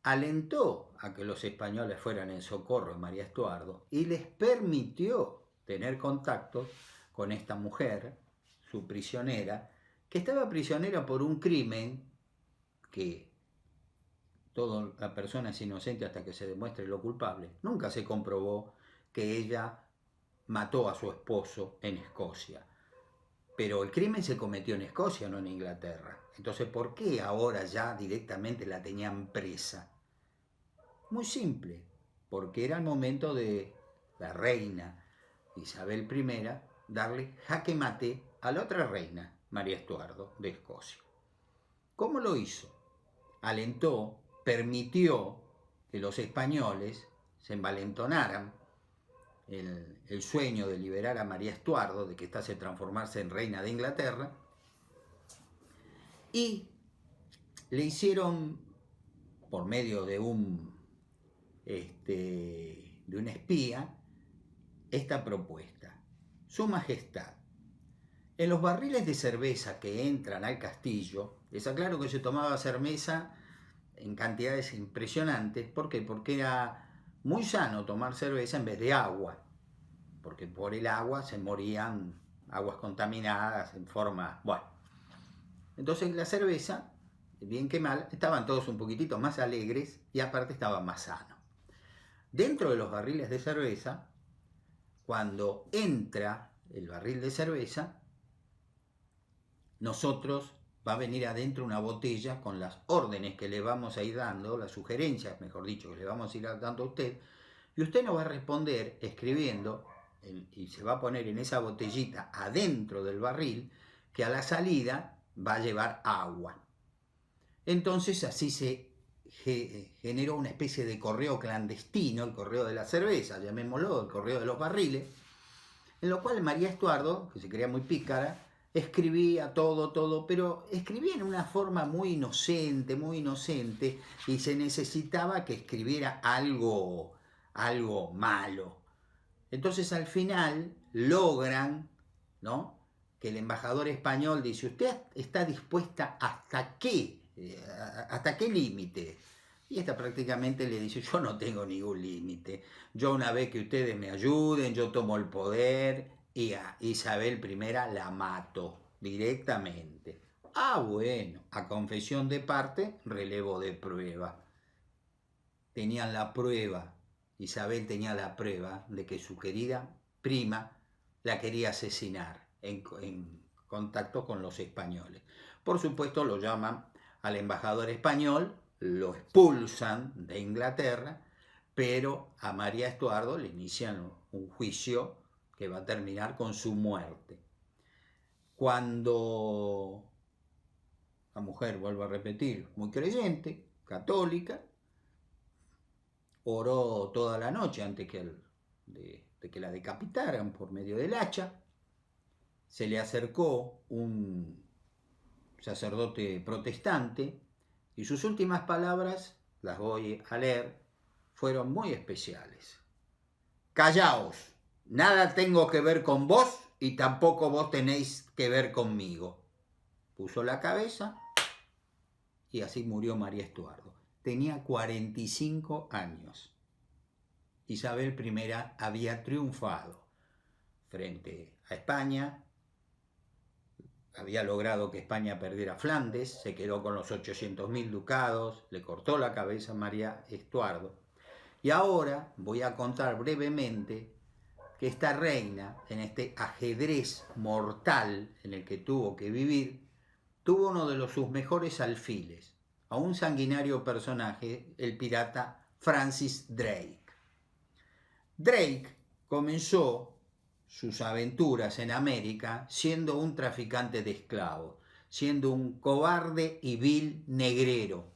alentó a que los españoles fueran en socorro de María Estuardo y les permitió tener contacto con esta mujer, su prisionera, que estaba prisionera por un crimen que toda la persona es inocente hasta que se demuestre lo culpable. Nunca se comprobó que ella mató a su esposo en Escocia. Pero el crimen se cometió en Escocia, no en Inglaterra. Entonces, ¿por qué ahora ya directamente la tenían presa? Muy simple, porque era el momento de la reina Isabel I darle jaque mate a la otra reina, María Estuardo de Escocia. ¿Cómo lo hizo? Alentó, permitió que los españoles se envalentonaran el sueño de liberar a María Estuardo, de que ésta se transformase en reina de Inglaterra, y le hicieron, por medio de un espía, esta propuesta. Su Majestad, en los barriles de cerveza que entran al castillo, les aclaro que se tomaba cerveza en cantidades impresionantes. ¿Por qué? Porque era muy sano tomar cerveza en vez de agua, porque por el agua se morían aguas contaminadas en forma... Bueno, entonces la cerveza, bien que mal, estaban todos un poquitito más alegres y aparte estaban más sanos. Dentro de los barriles de cerveza, cuando entra el barril de cerveza, nosotros va a venir adentro una botella con las órdenes que le vamos a ir dando, las sugerencias, mejor dicho, que le vamos a ir dando a usted, y usted nos va a responder escribiendo, y se va a poner en esa botellita adentro del barril, que a la salida va a llevar agua. Entonces así se generó una especie de correo clandestino, el correo de la cerveza, llamémoslo, el correo de los barriles, en lo cual María Estuardo, que se creía muy pícara, escribía todo, pero escribía en una forma muy inocente, y se necesitaba que escribiera algo malo. Entonces al final logran, ¿no?, que el embajador español dice, ¿usted está dispuesta hasta qué límite? Y esta prácticamente le dice, yo no tengo ningún límite. Yo, una vez que ustedes me ayuden, yo tomo el poder y a Isabel I la mato directamente. Bueno, a confesión de parte, relevo de prueba. Tenían la prueba, Isabel tenía la prueba de que su querida prima la quería asesinar en contacto con los españoles. Por supuesto, lo llaman al embajador español, lo expulsan de Inglaterra, pero a María Estuardo le inician un juicio que va a terminar con su muerte. Cuando la mujer, vuelvo a repetir, muy creyente, católica, oró toda la noche antes de que la decapitaran por medio del hacha, se le acercó un sacerdote protestante y sus últimas palabras, las voy a leer, fueron muy especiales. Callaos, nada tengo que ver con vos y tampoco vos tenéis que ver conmigo. puso la cabeza y así murió María Estuardo. Tenía 45 años. Isabel I había triunfado frente a España, había logrado que España perdiera Flandes, se quedó con los 800.000 ducados, le cortó la cabeza a María Estuardo. Y ahora voy a contar brevemente que esta reina, en este ajedrez mortal en el que tuvo que vivir, tuvo uno de sus mejores alfiles, a un sanguinario personaje, el pirata Francis Drake. Drake comenzó sus aventuras en América siendo un traficante de esclavos, siendo un cobarde y vil negrero.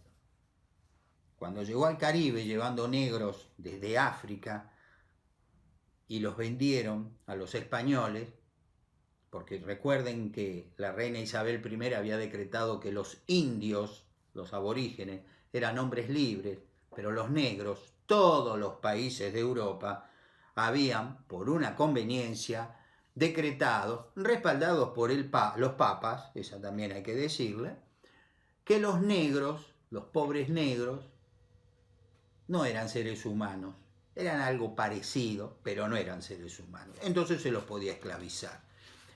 Cuando llegó al Caribe llevando negros desde África y los vendieron a los españoles, porque recuerden que la reina Isabel I había decretado que los indios, los aborígenes, eran hombres libres, pero los negros, todos los países de Europa, habían, por una conveniencia, decretados, respaldados por los papas, esa también hay que decirle, que los negros, los pobres negros, no eran seres humanos, eran algo parecido, pero no eran seres humanos. Entonces se los podía esclavizar.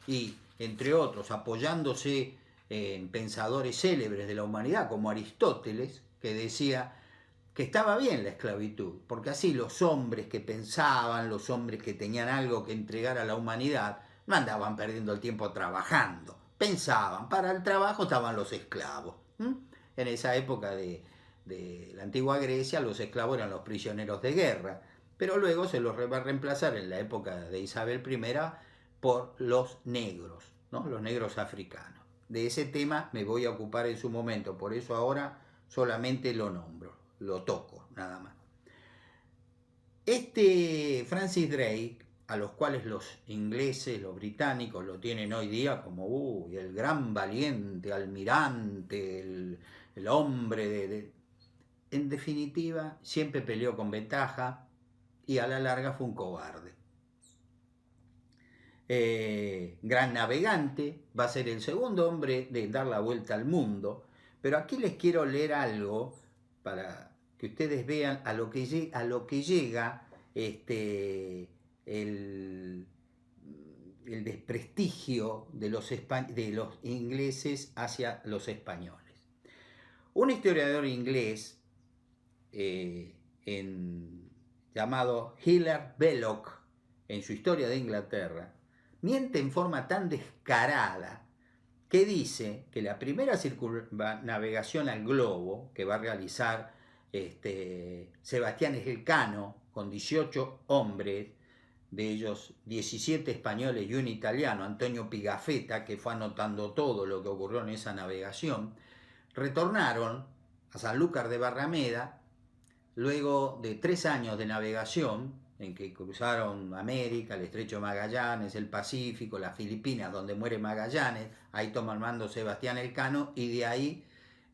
Y, entre otros, apoyándose en pensadores célebres de la humanidad, como Aristóteles, que decía que estaba bien la esclavitud, porque así los hombres que pensaban, los hombres que tenían algo que entregar a la humanidad, no andaban perdiendo el tiempo trabajando, pensaban, para el trabajo estaban los esclavos. En esa época de la antigua Grecia, los esclavos eran los prisioneros de guerra, pero luego se los va a reemplazar en la época de Isabel I por los negros, ¿no? Los negros africanos. De ese tema me voy a ocupar en su momento, por eso ahora solamente lo nombro, lo toco, nada más. Este Francis Drake, a los cuales los ingleses, los británicos lo tienen hoy día como el gran valiente, almirante, el hombre en definitiva, siempre peleó con ventaja y a la larga fue un cobarde. Gran navegante, va a ser el segundo hombre de dar la vuelta al mundo, pero aquí les quiero leer algo para que ustedes vean a lo que llega el desprestigio de los ingleses hacia los españoles. Un historiador inglés llamado Hilaire Belloc, en su Historia de Inglaterra, miente en forma tan descarada que dice que la primera circunnavegación al globo que va a realizar Sebastián Elcano con 18 hombres, de ellos 17 españoles y un italiano, Antonio Pigafetta, que fue anotando todo lo que ocurrió en esa navegación, retornaron a Sanlúcar de Barrameda luego de 3 años de navegación, en que cruzaron América, el Estrecho de Magallanes, el Pacífico, las Filipinas, donde muere Magallanes, ahí toma el mando Sebastián Elcano, y de ahí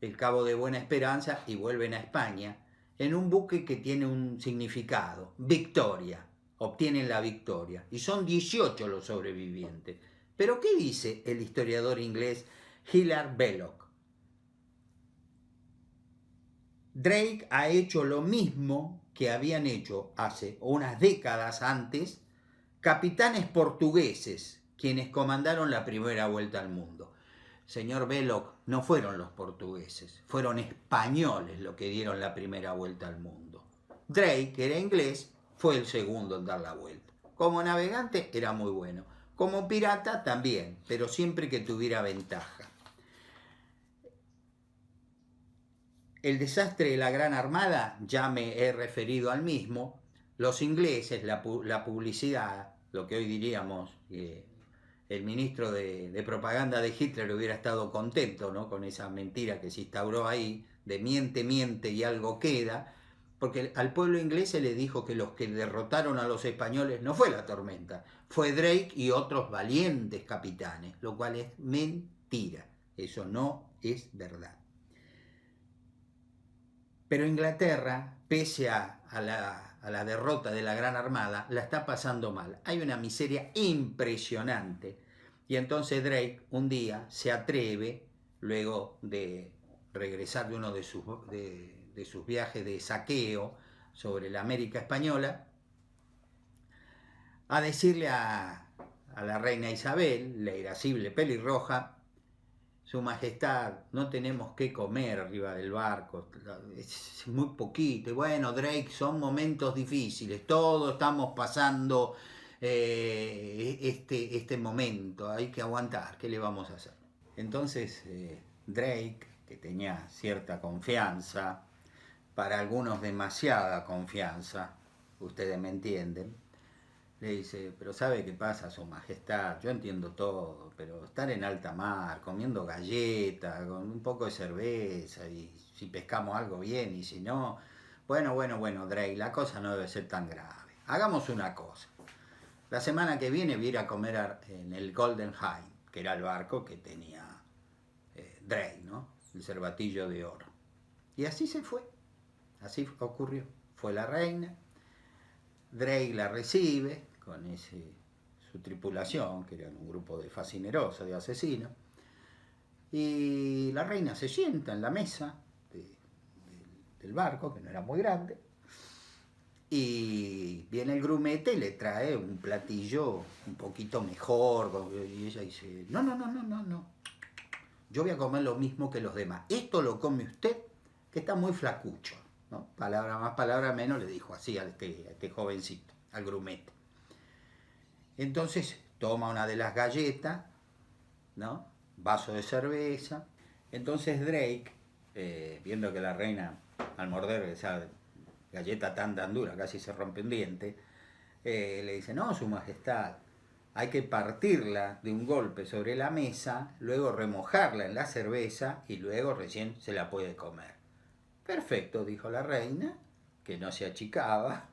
el Cabo de Buena Esperanza, y vuelven a España, en un buque que tiene un significado, victoria, obtienen la victoria, y son 18 los sobrevivientes. Pero ¿qué dice el historiador inglés Hilaire Belloc? Drake ha hecho lo mismo que habían hecho hace unas décadas antes capitanes portugueses, quienes comandaron la primera vuelta al mundo. Señor Belloc, no fueron los portugueses, fueron españoles los que dieron la primera vuelta al mundo. Drake, que era inglés, fue el segundo en dar la vuelta. Como navegante era muy bueno, como pirata también, pero siempre que tuviera ventaja. El desastre de la Gran Armada, ya me he referido al mismo. Los ingleses, la publicidad, lo que hoy diríamos, el ministro de propaganda de Hitler hubiera estado contento, ¿no?, con esa mentira que se instauró ahí, de miente, miente y algo queda, porque al pueblo inglés se le dijo que los que derrotaron a los españoles no fue la tormenta, fue Drake y otros valientes capitanes, lo cual es mentira, eso no es verdad. Pero Inglaterra, pese a la derrota de la Gran Armada, la está pasando mal. Hay una miseria impresionante. Y entonces Drake un día se atreve luego de regresar de uno de sus viajes de saqueo sobre la América Española, a decirle a la reina Isabel, la irascible pelirroja: Su Majestad, no tenemos que comer arriba del barco, es muy poquito. Y bueno, Drake, son momentos difíciles, todos estamos pasando este momento, hay que aguantar, ¿qué le vamos a hacer? Entonces Drake, que tenía cierta confianza, para algunos demasiada confianza, ustedes me entienden, le dice: pero ¿sabe qué pasa, Su Majestad? Yo entiendo todo, pero estar en alta mar, comiendo galletas, con un poco de cerveza, y si pescamos algo bien, y si no... Bueno, Drake, la cosa no debe ser tan grave. Hagamos una cosa. La semana que viene voy a ir a comer en el Golden Hind, que era el barco que tenía Drake, ¿no? El cervatillo de oro. Y así se fue. Así ocurrió. Fue la reina, Drake la recibe con su tripulación, que eran un grupo de fascinerosos, de asesinos, y la reina se sienta en la mesa del barco, que no era muy grande, y viene el grumete y le trae un platillo un poquito mejor, y ella dice: no, yo voy a comer lo mismo que los demás, esto lo come usted, que está muy flacucho, ¿no? Palabra más, palabra menos, le dijo así a este jovencito, al grumete. Entonces toma una de las galletas, ¿no? Vaso de cerveza. Entonces Drake, viendo que la reina, al morder esa galleta tan dura, casi se rompe un diente, le dice: no, Su Majestad, hay que partirla de un golpe sobre la mesa, luego remojarla en la cerveza y luego recién se la puede comer. Perfecto, dijo la reina, que no se achicaba,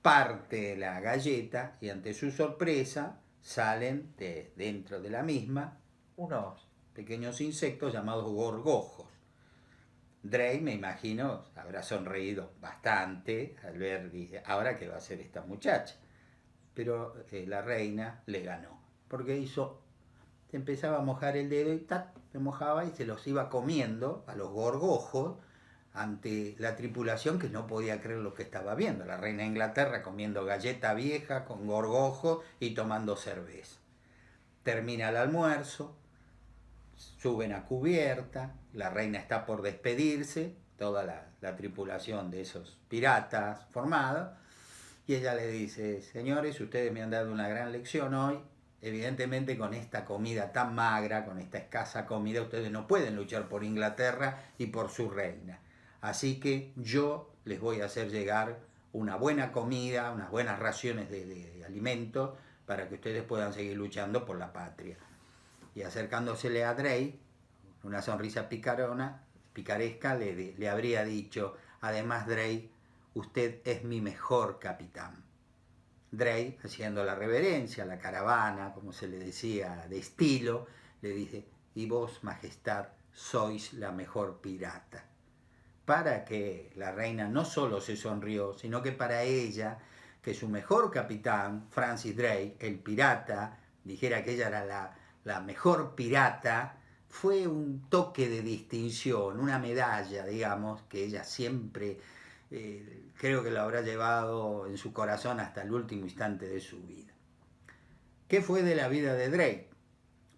parte la galleta y ante su sorpresa salen de dentro de la misma unos pequeños insectos llamados gorgojos. Drake, me imagino, habrá sonreído bastante al ver, dice: ahora qué va a hacer esta muchacha. Pero la reina le ganó, porque empezaba a mojar el dedo y se mojaba y se los iba comiendo a los gorgojos, ante la tripulación, que no podía creer lo que estaba viendo. La reina de Inglaterra comiendo galleta vieja con gorgojo y tomando cerveza. Termina el almuerzo, suben a cubierta, la reina está por despedirse, toda la tripulación de esos piratas formada, y ella le dice: señores, ustedes me han dado una gran lección hoy. Evidentemente, con esta comida tan magra, con esta escasa comida, ustedes no pueden luchar por Inglaterra y por su reina. Así que yo les voy a hacer llegar una buena comida, unas buenas raciones de alimentos, para que ustedes puedan seguir luchando por la patria. Y acercándosele a Drake, una sonrisa picaresca, le habría dicho: además, Drake, usted es mi mejor capitán. Drake, haciendo la reverencia, la caravana, como se le decía, de estilo, le dice: y vos, Majestad, sois la mejor pirata. Para que la reina no solo se sonrió, sino que para ella, que su mejor capitán, Francis Drake, el pirata, dijera que ella era la mejor pirata, fue un toque de distinción, una medalla, digamos, que ella siempre creo que lo habrá llevado en su corazón hasta el último instante de su vida. ¿Qué fue de la vida de Drake?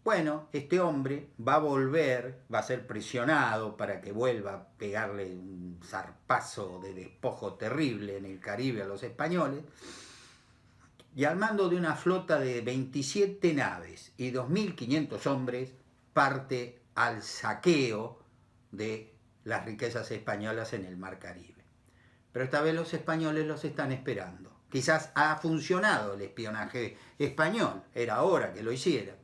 Bueno, este hombre va a volver, va a ser presionado para que vuelva a pegarle un zarpazo de despojo terrible en el Caribe a los españoles, y al mando de una flota de 27 naves y 2.500 hombres parte al saqueo de las riquezas españolas en el Mar Caribe. Pero esta vez los españoles los están esperando. Quizás ha funcionado el espionaje español, era hora que lo hiciera.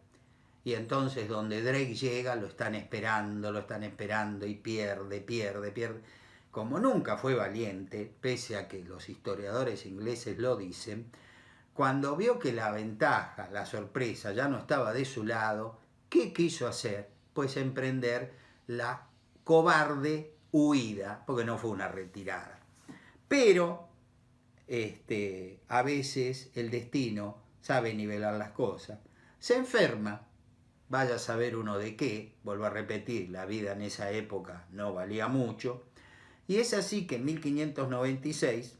Y entonces donde Drake llega lo están esperando y pierde. Como nunca fue valiente, pese a que los historiadores ingleses lo dicen, cuando vio que la ventaja, la sorpresa ya no estaba de su lado, ¿qué quiso hacer? Pues emprender la cobarde huida, porque no fue una retirada. Pero a veces el destino sabe nivelar las cosas. Se enferma vaya a saber uno de qué, vuelvo a repetir, la vida en esa época no valía mucho, y es así que en 1596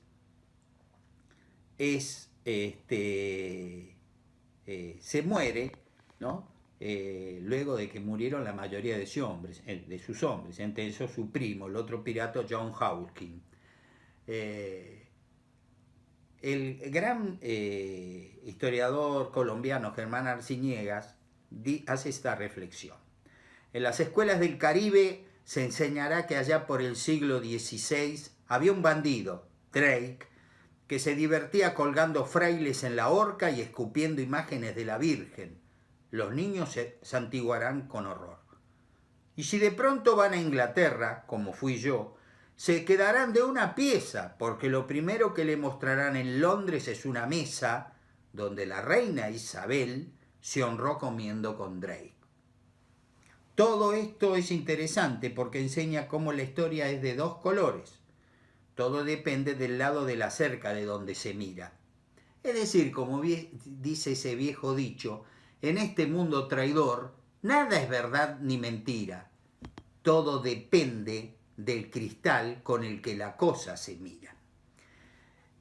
se muere, ¿no? Luego de que murieron la mayoría de sus hombres, entre esos su primo, el otro pirata John Hawking. El gran historiador colombiano Germán Arciniegas hace esta reflexión. En las escuelas del Caribe se enseñará que allá por el siglo XVI había un bandido, Drake, que se divertía colgando frailes en la horca y escupiendo imágenes de la Virgen. Los niños se santiguarán con horror. Y si de pronto van a Inglaterra, como fui yo, se quedarán de una pieza, porque lo primero que le mostrarán en Londres es una mesa donde la reina Isabel se honró comiendo con Drake. Todo esto es interesante porque enseña cómo la historia es de dos colores. Todo depende del lado de la cerca de donde se mira. Es decir, como dice ese viejo dicho, en este mundo traidor, nada es verdad ni mentira. Todo depende del cristal con el que la cosa se mira.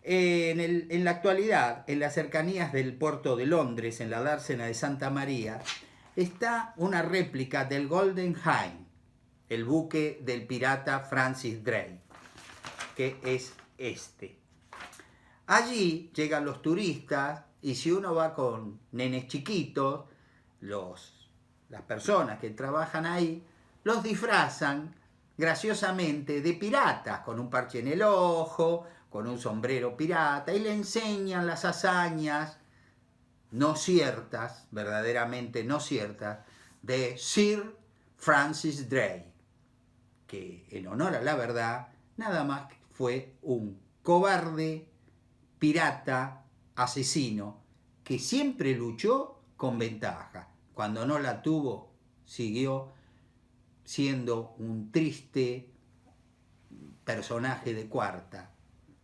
En la actualidad, en las cercanías del puerto de Londres, en la dársena de Santa María, está una réplica del Golden Hind, el buque del pirata Francis Drake, que es este. Allí llegan los turistas y si uno va con nenes chiquitos, las personas que trabajan ahí los disfrazan graciosamente de piratas, con un parche en el ojo, con un sombrero pirata, y le enseñan las hazañas no ciertas, verdaderamente no ciertas, de Sir Francis Drake, que en honor a la verdad, nada más fue un cobarde, pirata, asesino, que siempre luchó con ventaja. Cuando no la tuvo, siguió siendo un triste personaje de cuarta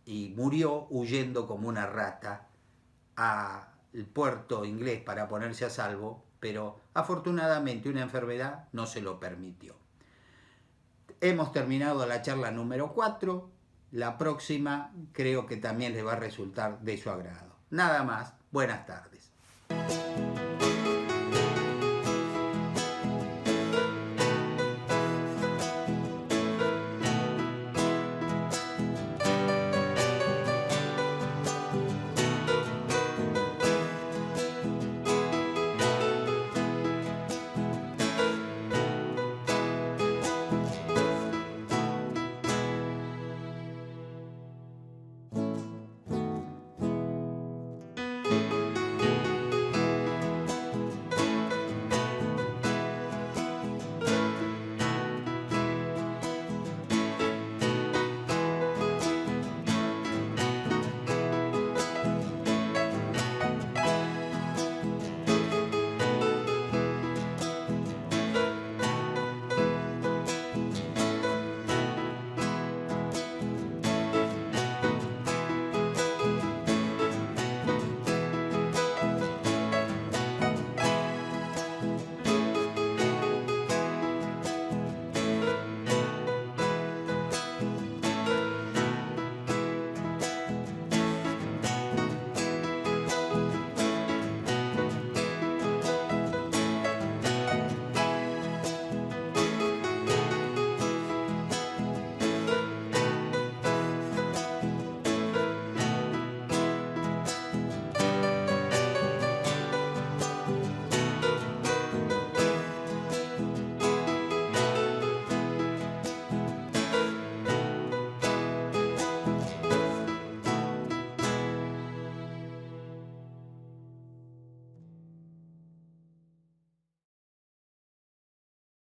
y murió huyendo como una rata al puerto inglés para ponerse a salvo, pero afortunadamente una enfermedad no se lo permitió. Hemos terminado la charla número 4. La próxima creo que también les va a resultar de su agrado. Nada más, buenas tardes.